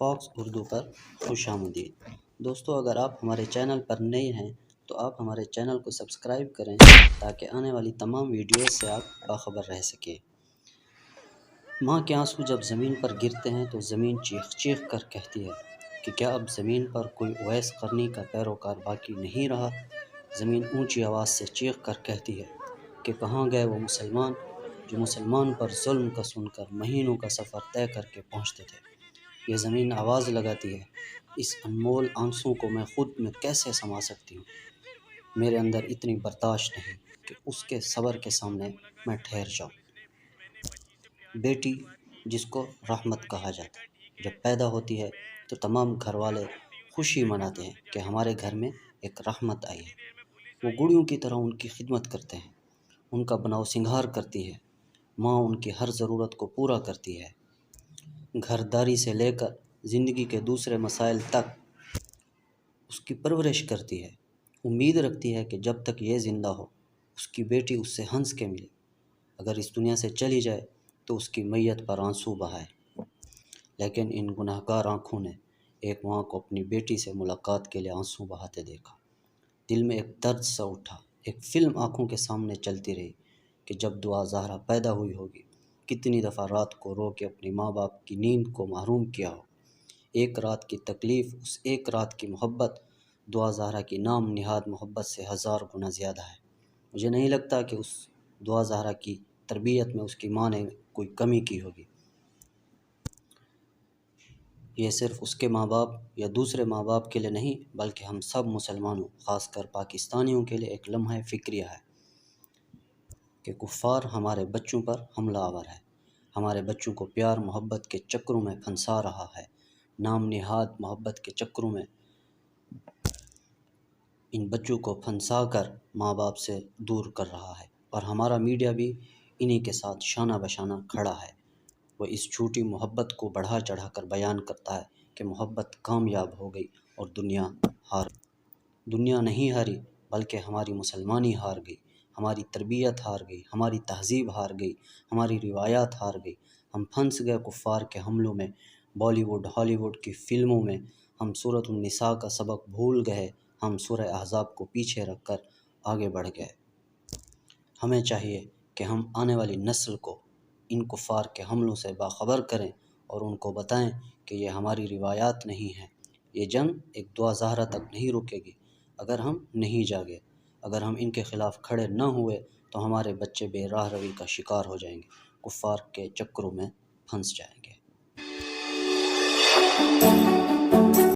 Fox Urdu پر خوش آمدید۔ دوستو، اگر آپ ہمارے چینل پر نئے ہیں تو آپ ہمارے چینل کو سبسکرائب کریں تاکہ آنے والی تمام ویڈیوز سے آپ باخبر رہ سکیں۔ ماں کے آنسو جب زمین پر گرتے ہیں تو زمین چیخ چیخ کر کہتی ہے کہ کیا اب زمین پر کوئی اویس قرنی کا پیروکار باقی نہیں رہا۔ زمین اونچی آواز سے چیخ کر کہتی ہے کہ کہاں گئے وہ مسلمان جو مسلمان پر ظلم کا سن کر مہینوں کا سفر طے کر کے پہنچتے تھے۔ یہ زمین آواز لگاتی ہے، اس انمول آنسوں کو میں خود میں کیسے سما سکتی ہوں۔ میرے اندر اتنی برداشت نہیں کہ اس کے صبر کے سامنے میں ٹھہر جاؤں۔ بیٹی جس کو رحمت کہا جاتا ہے، جب پیدا ہوتی ہے تو تمام گھر والے خوشی مناتے ہیں کہ ہمارے گھر میں ایک رحمت آئی ہے۔ وہ گڑیوں کی طرح ان کی خدمت کرتے ہیں، ان کا بناؤ سنگھار کرتی ہے۔ ماں ان کی ہر ضرورت کو پورا کرتی ہے، گھرداری سے لے کر زندگی کے دوسرے مسائل تک اس کی پرورش کرتی ہے۔ امید رکھتی ہے کہ جب تک یہ زندہ ہو اس کی بیٹی اس سے ہنس کے ملے، اگر اس دنیا سے چلی جائے تو اس کی میت پر آنسو بہائے۔ لیکن ان گنہگار آنکھوں نے ایک ماں کو اپنی بیٹی سے ملاقات کے لیے آنسو بہاتے دیکھا۔ دل میں ایک درد سا اٹھا، ایک فلم آنکھوں کے سامنے چلتی رہی کہ جب دعا زہرا پیدا ہوئی ہوگی کتنی دفعہ رات کو رو کے اپنی ماں باپ کی نیند کو محروم کیا ہو۔ ایک رات کی تکلیف اس ایک رات کی محبت دعا زہرا کی نام نہاد محبت سے 1000 گنا زیادہ ہے۔ مجھے نہیں لگتا کہ اس دعا زہرا کی تربیت میں اس کی ماں نے کوئی کمی کی ہوگی۔ یہ صرف اس کے ماں باپ یا دوسرے ماں باپ کے لیے نہیں بلکہ ہم سب مسلمانوں، خاص کر پاکستانیوں کے لیے ایک لمحہ فکریہ ہے کہ کفار ہمارے بچوں پر حملہ آور ہے، ہمارے بچوں کو پیار محبت کے چکروں میں پھنسا رہا ہے، نام نہاد محبت کے چکروں میں ان بچوں کو پھنسا کر ماں باپ سے دور کر رہا ہے، اور ہمارا میڈیا بھی انہی کے ساتھ شانہ بشانہ کھڑا ہے۔ وہ اس جھوٹی محبت کو بڑھا چڑھا کر بیان کرتا ہے کہ محبت کامیاب ہو گئی اور دنیا نہیں ہاری بلکہ ہماری مسلمانی ہار گئی، ہماری تربیت ہار گئی، ہماری تہذیب ہار گئی، ہماری روایات ہار گئی۔ ہم پھنس گئے کفار کے حملوں میں، بالی ووڈ ہالی ووڈ کی فلموں میں، ہم سورۃ النساء کا سبق بھول گئے، ہم سورہ احزاب کو پیچھے رکھ کر آگے بڑھ گئے۔ ہمیں چاہیے کہ ہم آنے والی نسل کو ان کفار کے حملوں سے باخبر کریں اور ان کو بتائیں کہ یہ ہماری روایات نہیں ہیں۔ یہ جنگ ایک دعا زہرا تک نہیں رکے گی اگر ہم نہیں جاگے۔ اگر ہم ان کے خلاف کھڑے نہ ہوئے تو ہمارے بچے بے راہ روی کا شکار ہو جائیں گے، کفار کے چکروں میں پھنس جائیں گے۔